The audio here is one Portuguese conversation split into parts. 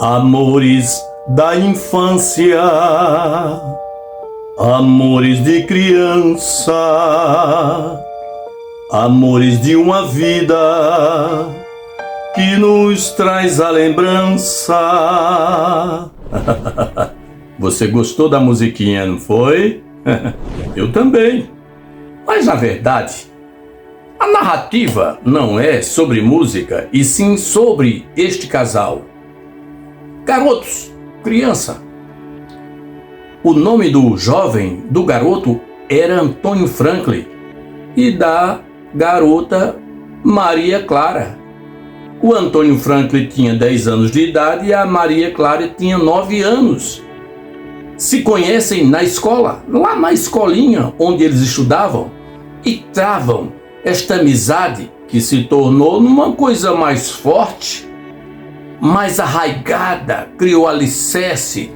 Amores da infância, amores de criança, amores de uma vida que nos traz a lembrança. Você gostou da musiquinha, não foi? Eu também. Mas na verdade, a narrativa não é sobre música, e sim sobre este casal. Garotos, criança. O nome do jovem, do garoto, era Antônio Franklin e da garota Maria Clara. O Antônio Franklin tinha 10 anos de idade e a Maria Clara tinha 9 anos. Se conhecem na escola, lá na escolinha onde eles estudavam, e travam esta amizade que se tornou numa coisa mais forte, mais arraigada, criou alicerce,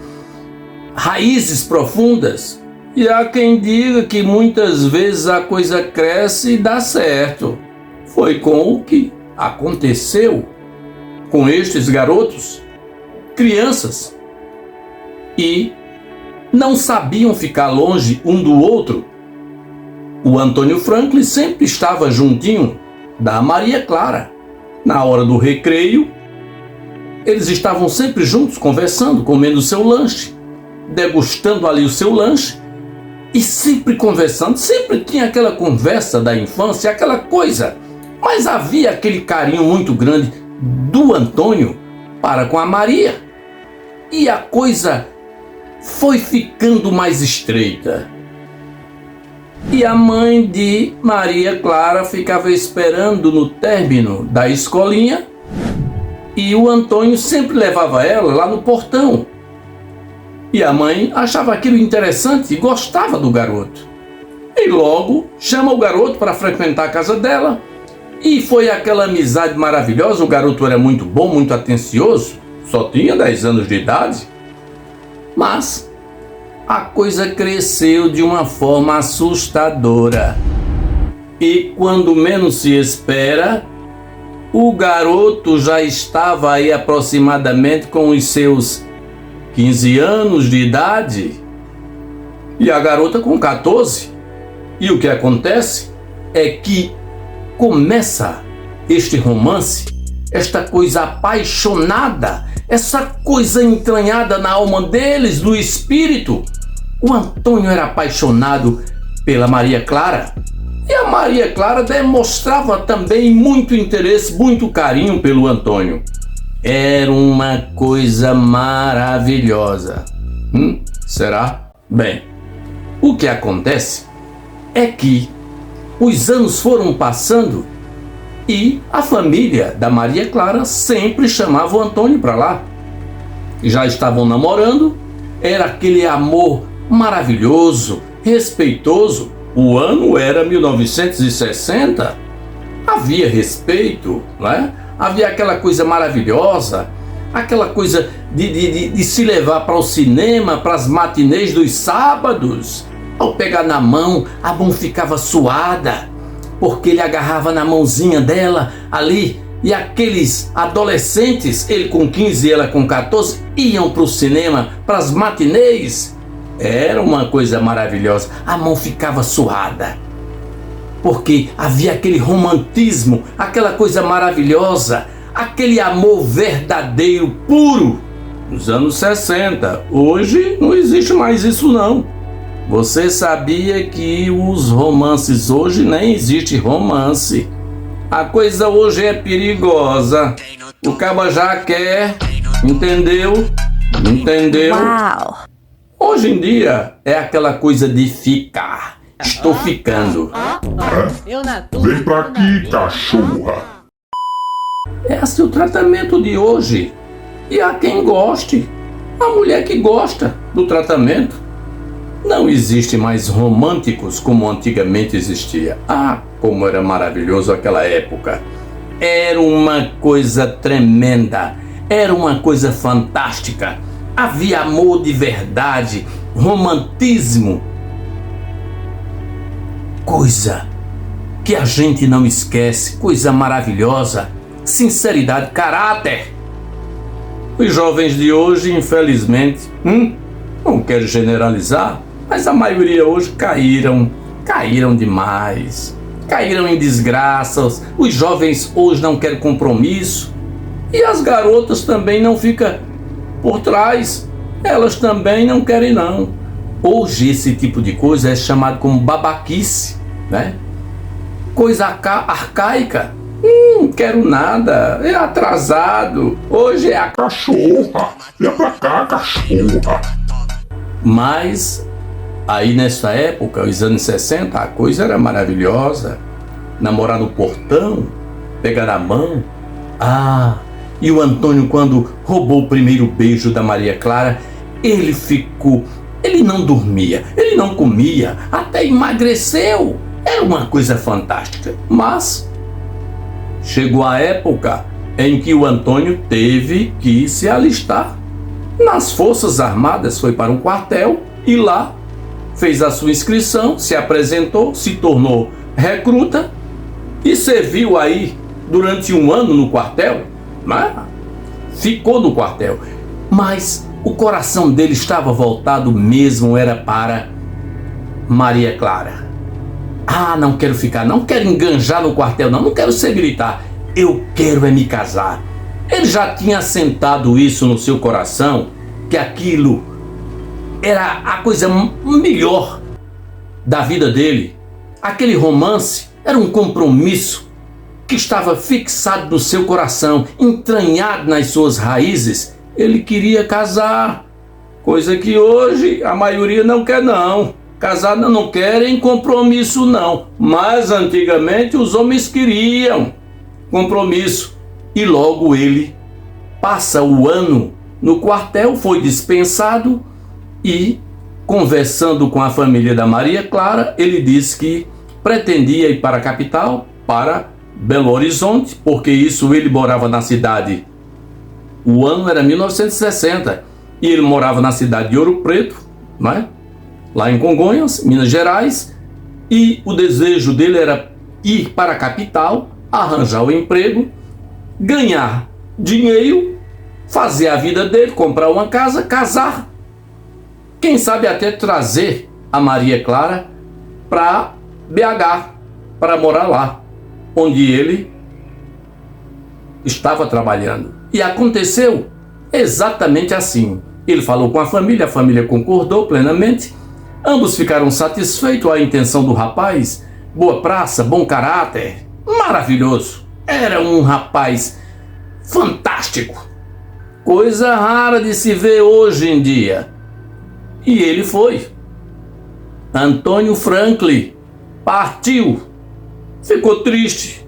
raízes profundas. E há quem diga que muitas vezes a coisa cresce e dá certo. Foi com o que aconteceu com estes garotos, crianças, e não sabiam ficar longe um do outro. O Antônio Franklin sempre estava juntinho da Maria Clara. Na hora do recreio, eles estavam sempre juntos, conversando, comendo seu lanche, degustando ali o seu lanche e sempre conversando. Sempre tinha aquela conversa da infância, aquela coisa. Mas havia aquele carinho muito grande do Antônio para com a Maria. E a coisa foi ficando mais estreita. E a mãe de Maria Clara ficava esperando no término da escolinha, e o Antônio sempre levava ela lá no portão. E a mãe achava aquilo interessante e gostava do garoto. E logo chama o garoto para frequentar a casa dela. E foi aquela amizade maravilhosa. O garoto era muito bom, muito atencioso, só tinha 10 anos de idade. Mas a coisa cresceu de uma forma assustadora. E quando menos se espera, o garoto já estava aí aproximadamente com os seus 15 anos de idade e a garota com 14. E o que acontece é que começa este romance, esta coisa apaixonada, essa coisa entranhada na alma deles, do espírito. O Antônio era apaixonado pela Maria Clara e a Maria Clara demonstrava também muito interesse, muito carinho pelo Antônio. Era uma coisa maravilhosa. Será? Bem, o que acontece é que os anos foram passando e a família da Maria Clara sempre chamava o Antônio para lá. Já estavam namorando, era aquele amor maravilhoso, respeitoso. O ano era 1960, havia respeito, né? Havia aquela coisa maravilhosa, aquela coisa de se levar para o cinema, para as matinês dos sábados. Ao pegar na mão, a mão ficava suada, porque ele agarrava na mãozinha dela ali, e aqueles adolescentes, ele com 15 e ela com 14, iam para o cinema, para as matinês. Era uma coisa maravilhosa, a mão ficava suada, porque havia aquele romantismo, aquela coisa maravilhosa, aquele amor verdadeiro, puro, nos anos 60. Hoje não existe mais isso não. Você sabia que os romances hoje nem existe romance? A coisa hoje é perigosa. O caba já quer, entendeu? Entendeu? Uau! Hoje em dia é aquela coisa de ficar. Estou ficando. Vem pra aqui, cachorra. Esse é o tratamento de hoje. E há quem goste. A mulher que gosta do tratamento. Não existe mais românticos como antigamente existia. Ah, como era maravilhoso aquela época. Era uma coisa tremenda. Era uma coisa fantástica. Havia amor de verdade, romantismo. Coisa que a gente não esquece, coisa maravilhosa. Sinceridade, caráter. Os jovens de hoje, infelizmente, não quero generalizar, mas a maioria hoje caíram demais, caíram em desgraças. Os jovens hoje não querem compromisso e as garotas também não ficam por trás, elas também não querem não. Hoje esse tipo de coisa é chamado como babaquice, né? Coisa arcaica. Não quero nada, é atrasado. Hoje é a Cachorra, vem pra cá, cachorra. Mas aí nessa época, os anos 60, a coisa era maravilhosa. Namorar no portão, pegar na mão. E o Antônio, quando roubou o primeiro beijo da Maria Clara, ele não dormia, ele não comia, até emagreceu. Era uma coisa fantástica. Mas chegou a época em que o Antônio teve que se alistar nas Forças Armadas, foi para um quartel e lá fez a sua inscrição, se apresentou, se tornou recruta e serviu aí durante 1 ano no quartel, né? Ficou no quartel, mas o coração dele estava voltado mesmo, era para Maria Clara. Não quero ficar, não quero enganjar no quartel, não quero ser militar, eu quero é me casar. Ele já tinha assentado isso no seu coração, que aquilo era a coisa melhor da vida dele. Aquele romance era um compromisso que estava fixado no seu coração, entranhado nas suas raízes. Ele queria casar, coisa que hoje a maioria não quer não. Casar não querem compromisso não, mas antigamente os homens queriam compromisso. E logo ele passa o ano no quartel, foi dispensado e, conversando com a família da Maria Clara, ele disse que pretendia ir para a capital, para Belo Horizonte, porque isso ele morava na cidade, o ano era 1960, e ele morava na cidade de Ouro Preto, né? Lá em Congonhas, Minas Gerais, e o desejo dele era ir para a capital, arranjar o emprego, ganhar dinheiro, fazer a vida dele, comprar uma casa, casar, quem sabe até trazer a Maria Clara para BH, para morar lá, onde ele estava trabalhando. E aconteceu exatamente assim. Ele falou com a família concordou plenamente, ambos ficaram satisfeitos. A intenção do rapaz, boa praça, bom caráter, maravilhoso. Era um rapaz fantástico, coisa rara de se ver hoje em dia. E ele foi. Antônio Franklin partiu, ficou triste,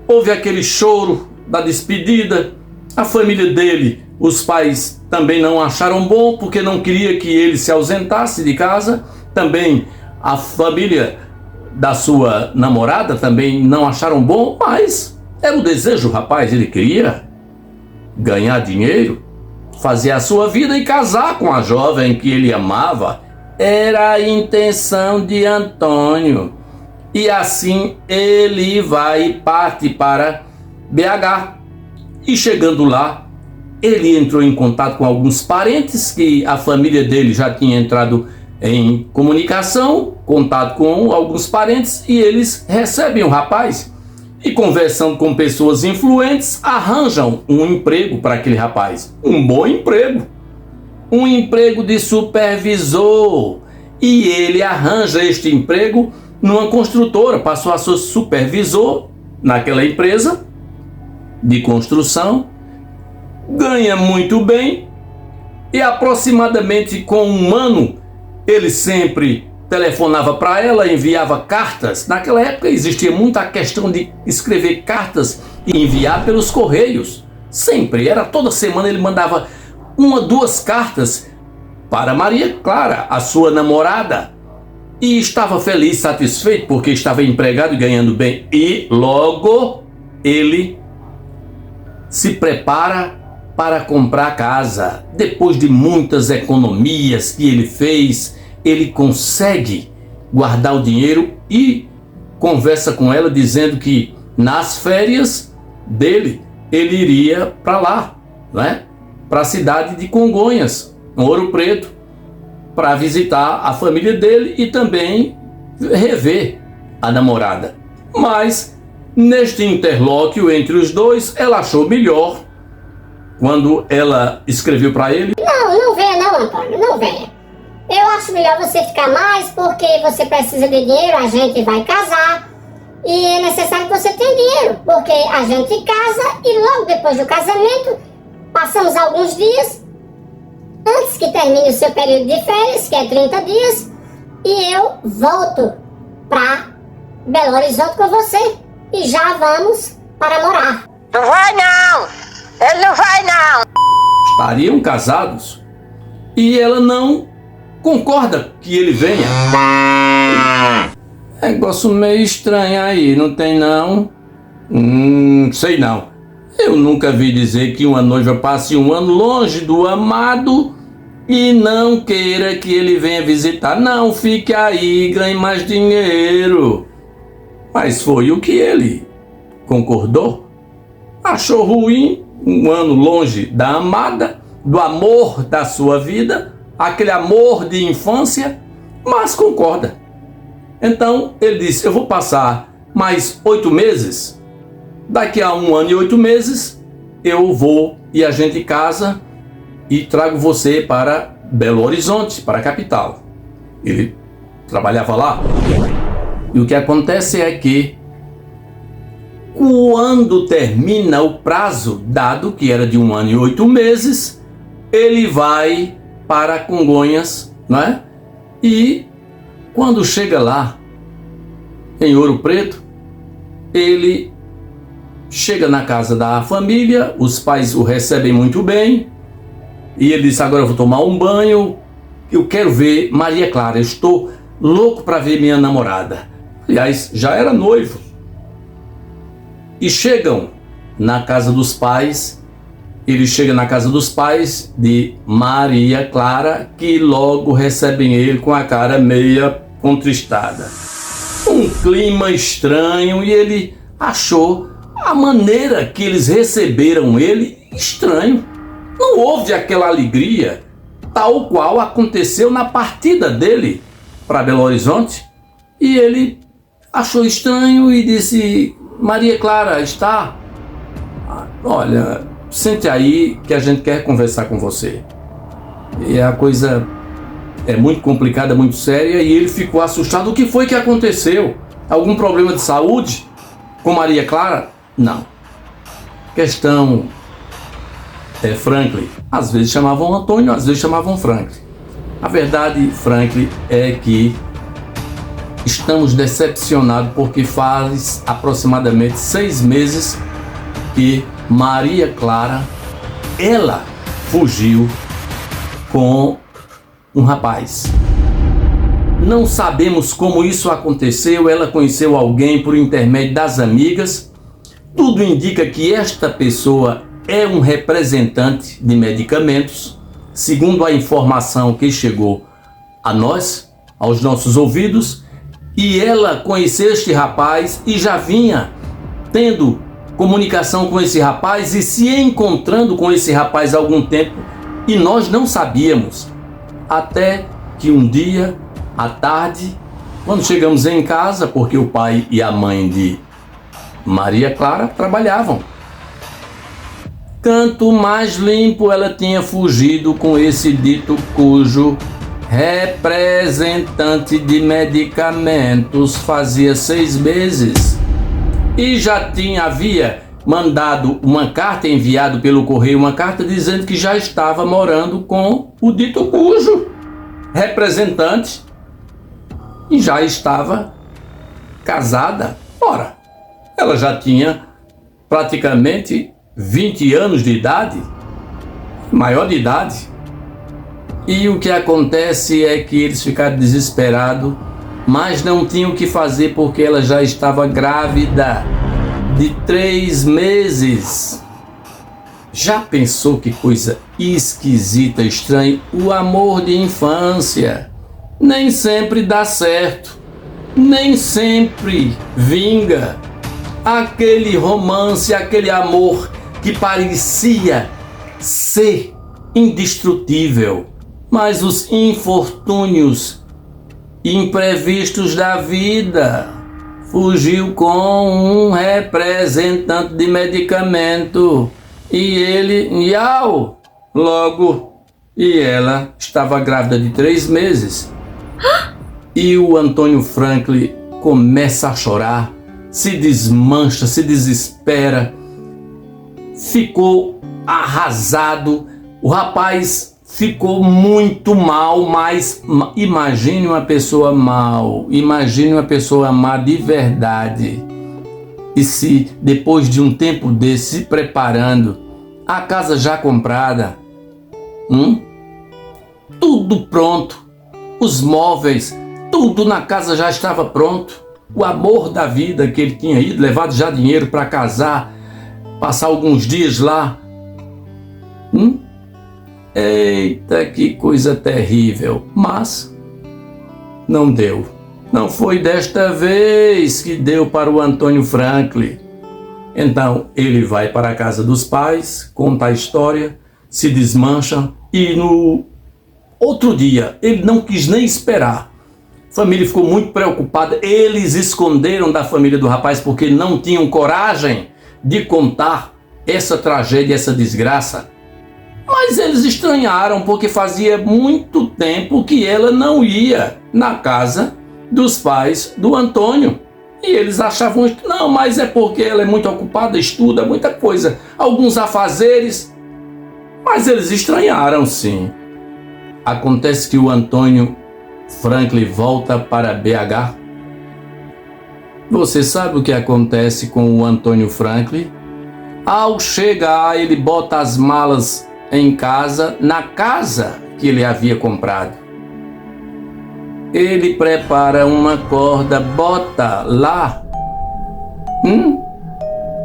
houve aquele choro da despedida. A família dele, os pais também não acharam bom, porque não queria que ele se ausentasse de casa. Também a família da sua namorada também não acharam bom, mas era o desejo do rapaz, ele queria ganhar dinheiro, fazer a sua vida e casar com a jovem que ele amava. Era a intenção de Antônio. E assim ele parte para BH. E chegando lá, ele entrou em contato com alguns parentes que a família dele já tinha entrado em comunicação, contato com alguns parentes, e eles recebem o rapaz e, conversando com pessoas influentes, arranjam um emprego para aquele rapaz. Um bom emprego. Um emprego de supervisor. E ele arranja este emprego numa construtora, passou a ser supervisor naquela empresa de construção, ganha muito bem, e aproximadamente com 1 ano ele sempre telefonava para ela, enviava cartas. Naquela época existia muita questão de escrever cartas e enviar pelos correios. Sempre, era toda semana ele mandava 1 ou 2 cartas para Maria Clara, a sua namorada, e estava feliz, satisfeito, porque estava empregado e ganhando bem. E logo ele se prepara para comprar casa. Depois de muitas economias que ele fez, ele consegue guardar o dinheiro e conversa com ela dizendo que nas férias dele ele iria para lá, né? para a cidade de Congonhas, no Ouro Preto, para visitar a família dele e também rever a namorada. Mas, neste interlóquio entre os dois, ela achou melhor, quando ela escreveu para ele: Não venha não, Antônio, não venha. Eu acho melhor você ficar mais porque você precisa de dinheiro, a gente vai casar e é necessário que você tenha dinheiro, porque a gente casa e logo depois do casamento passamos alguns dias antes que termine o seu período de férias, que é 30 dias, e eu volto para Belo Horizonte com você e já vamos para morar. Não vai não! Ele não vai não! Estariam casados e ela não concorda que ele venha. Negócio meio estranho aí, não tem não? Sei não. Eu nunca vi dizer que uma noiva passe um ano longe do amado e não queira que ele venha visitar. Não, fique aí, ganhe mais dinheiro. Mas foi o que ele concordou. Achou ruim um ano longe da amada, do amor da sua vida, aquele amor de infância, mas concorda. Então ele disse: eu vou passar mais 8 meses, daqui a 1 ano e 8 meses eu vou e a gente casa e trago você para Belo Horizonte, para a capital. Ele trabalhava lá. E o que acontece é que quando termina o prazo dado, que era de 1 ano e 8 meses, ele vai para Congonhas, não é? E quando chega lá, em Ouro Preto, ele chega na casa da família, os pais o recebem muito bem, e ele disse: agora eu vou tomar um banho, eu quero ver Maria Clara, eu estou louco para ver minha namorada. Aliás, já era noivo. E chegam na casa dos pais. Ele chega na casa dos pais de Maria Clara, que logo recebem ele com a cara meia contristada. Um clima estranho, e ele achou a maneira que eles receberam ele estranho. Não houve aquela alegria tal qual aconteceu na partida dele para Belo Horizonte. E ele achou estranho e disse: Maria Clara, está? Olha, sente aí que a gente quer conversar com você. E a coisa é muito complicada, muito séria, e ele ficou assustado. O que foi que aconteceu? Algum problema de saúde com Maria Clara? Não. Questão Franklin. Às vezes chamavam Antônio, às vezes chamavam Franklin. A verdade, Franklin, é que estamos decepcionados porque faz aproximadamente 6 meses que Maria Clara, ela fugiu com um rapaz. Não sabemos como isso aconteceu. Ela conheceu alguém por intermédio das amigas. Tudo indica que esta pessoa é um representante de medicamentos, segundo a informação que chegou a nós, aos nossos ouvidos. E ela conheceu este rapaz e já vinha tendo comunicação com esse rapaz e se encontrando com esse rapaz há algum tempo, e nós não sabíamos. Até que um dia, à tarde, quando chegamos em casa, porque o pai e a mãe de Maria Clara trabalhavam, canto mais limpo, ela tinha fugido com esse dito cujo representante de medicamentos fazia 6 meses e já havia mandado uma carta, enviado pelo correio uma carta dizendo que já estava morando com o dito cujo representante e já estava casada. Ora, ela já tinha praticamente 20 anos de idade, maior de idade. E o que acontece é que eles ficaram desesperados, mas não tinham o que fazer porque ela já estava grávida de 3 meses. Já pensou que coisa esquisita, estranha? O amor de infância nem sempre dá certo, nem sempre vinga. Aquele romance, aquele amor que parecia ser indestrutível, mas os infortúnios imprevistos da vida. Fugiu com um representante de medicamento e ele, logo, e ela estava grávida de 3 meses. E o Antônio Franklin começa a chorar, se desmancha, se desespera, ficou arrasado. O rapaz ficou muito mal, mas imagine uma pessoa mal, imagine uma pessoa má de verdade. E se depois de um tempo desse, se preparando, a casa já comprada, tudo pronto, os móveis, tudo na casa já estava pronto, o amor da vida que ele tinha ido, levado já dinheiro para casar, passar alguns dias lá. Eita, que coisa terrível, mas não deu. Não foi desta vez que deu para o Antônio Franklin. Então ele vai para a casa dos pais, conta a história, se desmancha e no outro dia ele não quis nem esperar. A família ficou muito preocupada, eles esconderam da família do rapaz porque não tinham coragem de contar essa tragédia, essa desgraça. Mas eles estranharam porque fazia muito tempo que ela não ia na casa dos pais do Antônio. E eles achavam que não, mas é porque ela é muito ocupada, estuda muita coisa, alguns afazeres. Mas eles estranharam, sim. Acontece que o Antônio Franklin volta para BH. Você sabe o que acontece com o Antônio Franklin? Ao chegar, ele bota as malas em casa, na casa que ele havia comprado. Ele prepara uma corda, bota lá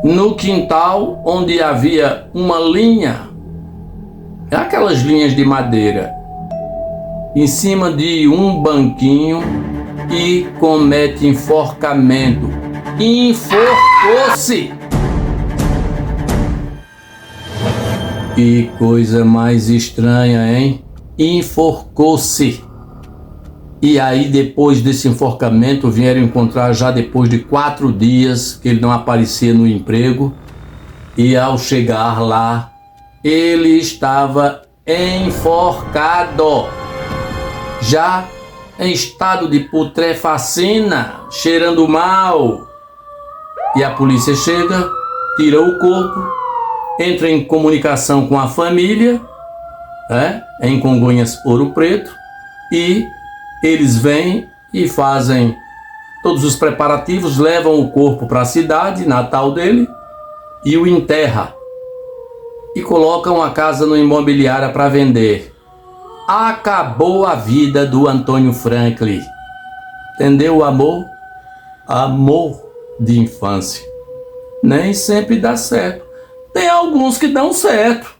no quintal onde havia uma linha, aquelas linhas de madeira, em cima de um banquinho e comete enforcamento. Enforcou-se! Que coisa mais estranha, hein? Enforcou-se. E aí, depois desse enforcamento, vieram encontrar já depois de 4 dias que ele não aparecia no emprego. E ao chegar lá, ele estava enforcado, já em estado de putrefacina, cheirando mal. E a polícia chega, tira o corpo, entra em comunicação com a família, em Congonhas, Ouro Preto, e eles vêm e fazem todos os preparativos, levam o corpo para a cidade natal dele e o enterra. E colocam a casa no imobiliária para vender. Acabou a vida do Antônio Franklin. Entendeu o amor? Amor de infância. Nem sempre dá certo. Tem alguns que dão certo,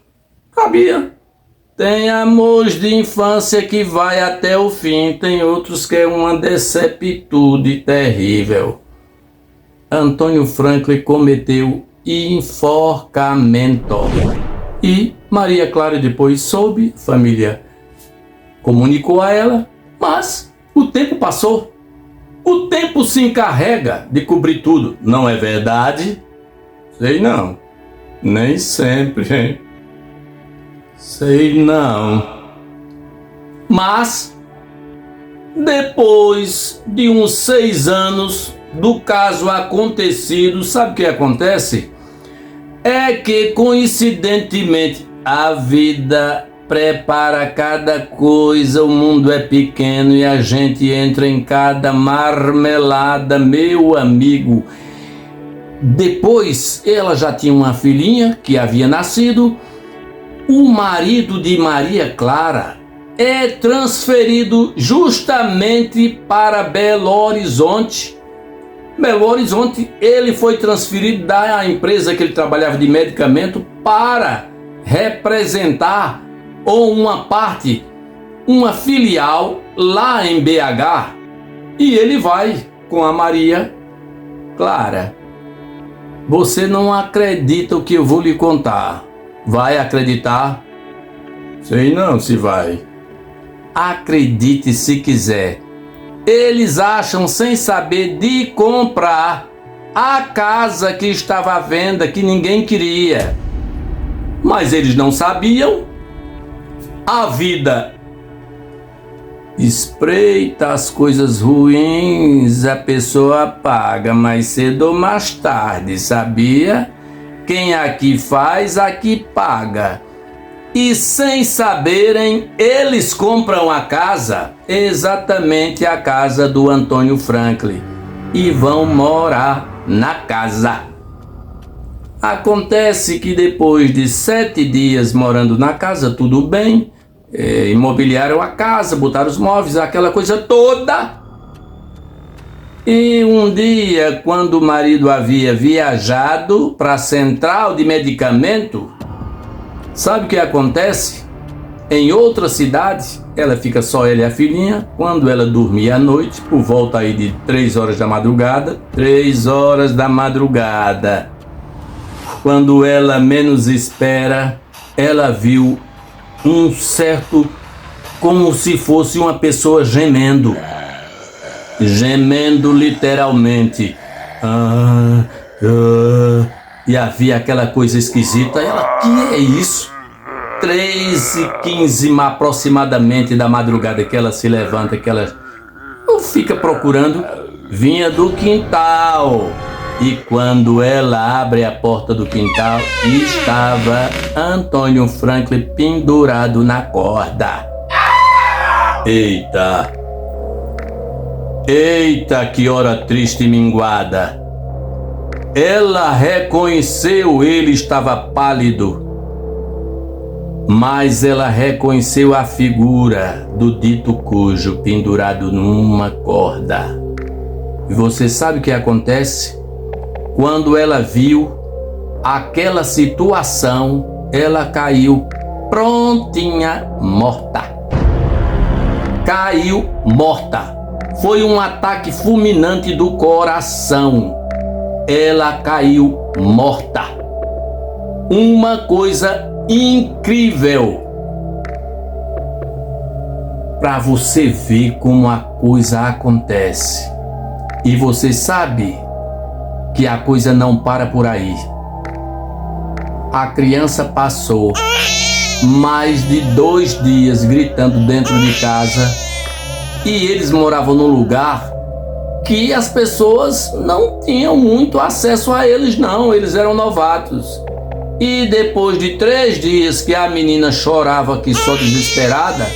sabia? Tem amores de infância que vai até o fim, tem outros que é uma deceptude terrível. Antônio Franklin cometeu enforcamento. E Maria Clara depois soube, família comunicou a ela, mas o tempo passou. O tempo se encarrega de cobrir tudo, não é verdade? Sei não. Nem sempre, hein? Sei não. Mas, depois de uns 6 anos do caso acontecido, sabe o que acontece? É que, coincidentemente, a vida prepara cada coisa, o mundo é pequeno e a gente entra em cada marmelada, meu amigo. Depois, ela já tinha uma filhinha que havia nascido. O marido de Maria Clara é transferido justamente para Belo Horizonte. Belo Horizonte, ele foi transferido da empresa que ele trabalhava de medicamento para representar uma parte, uma filial lá em BH. E ele vai com a Maria Clara. Você não acredita o que eu vou lhe contar. Vai acreditar? Sei não se vai. Acredite se quiser. Eles acham sem saber de comprar a casa que estava à venda, que ninguém queria. Mas eles não sabiam. A vida espreita as coisas ruins, a pessoa paga mais cedo ou mais tarde, sabia? Quem aqui faz, aqui paga. E sem saberem, eles compram a casa, exatamente a casa do Antônio Franklin, e vão morar na casa. Acontece que depois de 7 dias morando na casa, tudo bem, imobiliaram a casa, botaram os móveis, aquela coisa toda. E um dia, quando o marido havia viajado para a central de medicamento, sabe o que acontece? Em outra cidade, ela fica só ela e a filhinha. Quando ela dormia à noite, por volta aí de 3 horas da madrugada, 3 horas da madrugada, quando ela menos espera, ela viu um certo, como se fosse uma pessoa gemendo. Gemendo literalmente. E havia aquela coisa esquisita. Ela, que é isso? 3h15 aproximadamente da madrugada que ela se levanta, que ela fica procurando, vinha do quintal. E quando ela abre a porta do quintal, estava Antônio Franklin pendurado na corda. Eita! Eita, que hora triste e minguada! Ela reconheceu, ele estava pálido, mas ela reconheceu a figura do dito cujo pendurado numa corda. E você sabe o que acontece? Quando ela viu aquela situação, ela caiu prontinha, morta. Caiu morta. Foi um ataque fulminante do coração. Ela caiu morta. Uma coisa incrível. Para você ver como a coisa acontece. E você sabe que a coisa não para por aí. A criança passou mais de 2 dias gritando dentro de casa, e eles moravam num lugar que as pessoas não tinham muito acesso a eles não, eles eram novatos. E depois de 3 dias que a menina chorava aqui só desesperada,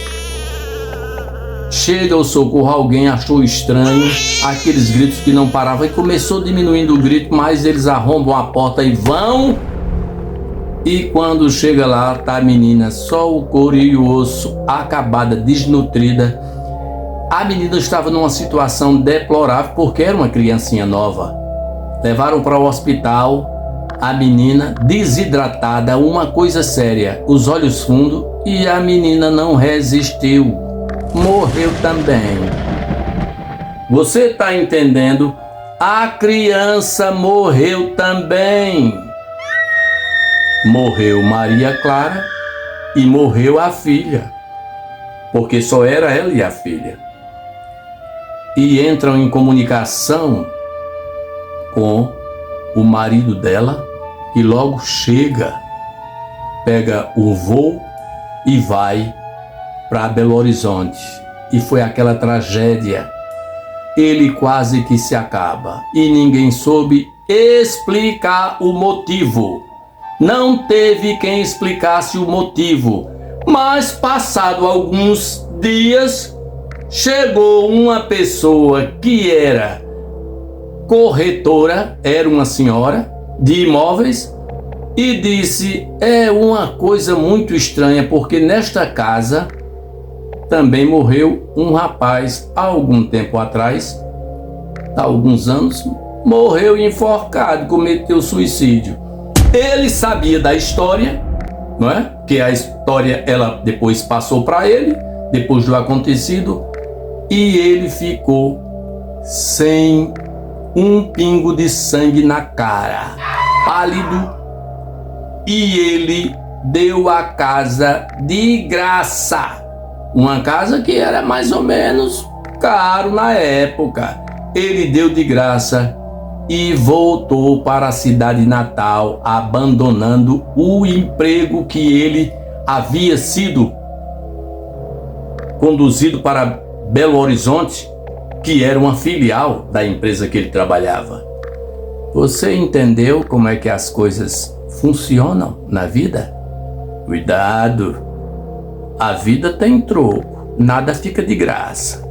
chega ao socorro, alguém achou estranho aqueles gritos que não paravam e começou diminuindo o grito, mas eles arrombam a porta e vão. E quando chega lá, tá a menina, só o couro e o osso, acabada, desnutrida. A menina estava numa situação deplorável porque era uma criancinha nova. Levaram para o hospital, a menina desidratada, uma coisa séria, os olhos fundos, e a menina não resistiu. Morreu também. Você está entendendo? A criança morreu também. Morreu Maria Clara e morreu a filha, porque só era ela e a filha. E entram em comunicação com o marido dela, que logo chega, pega o voo e vai para Belo Horizonte. E foi aquela tragédia. Ele quase que se acaba e ninguém soube explicar o motivo. Não teve quem explicasse o motivo. Mas passado alguns dias, chegou uma pessoa que era corretora, era uma senhora de imóveis, e disse: é uma coisa muito estranha, porque nesta casa também morreu um rapaz há algum tempo atrás, há alguns anos, morreu enforcado, cometeu suicídio. Ele sabia da história, não é? Que a história ela depois passou para ele, depois do acontecido, e ele ficou sem um pingo de sangue na cara, pálido, e ele deu a casa de graça. Uma casa que era mais ou menos caro na época. Ele deu de graça e voltou para a cidade natal, abandonando o emprego que ele havia sido conduzido para Belo Horizonte, que era uma filial da empresa que ele trabalhava. Você entendeu como é que as coisas funcionam na vida? Cuidado! A vida tem troco, nada fica de graça.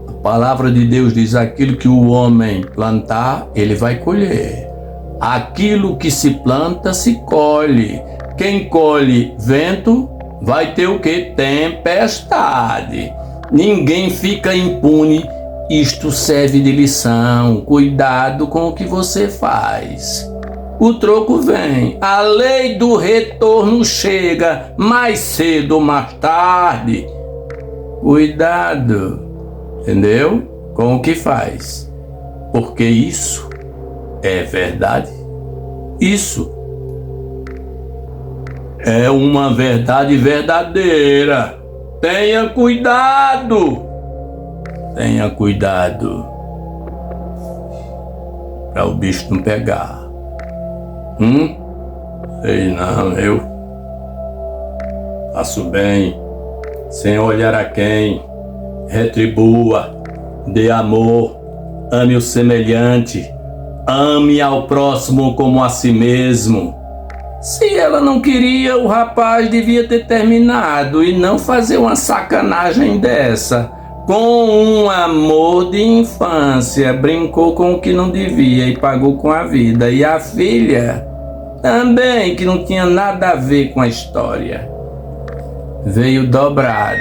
A palavra de Deus diz: aquilo que o homem plantar, ele vai colher. Aquilo que se planta, se colhe. Quem colhe vento, vai ter o quê? Tempestade. Ninguém fica impune. Isto serve de lição. Cuidado com o que você faz. O troco vem. A lei do retorno chega mais cedo ou mais tarde. Cuidado. Entendeu? Com o que faz. Porque isso é verdade. Isso é uma verdade verdadeira. Tenha cuidado. Tenha cuidado para o bicho não pegar. Sei não, eu faço bem, sem olhar a quem. Retribua, dê amor, ame o semelhante, ame ao próximo como a si mesmo. Se ela não queria, o rapaz devia ter terminado e não fazer uma sacanagem dessa. Com um amor de infância, brincou com o que não devia e pagou com a vida. E a filha também, que não tinha nada a ver com a história, veio dobrado.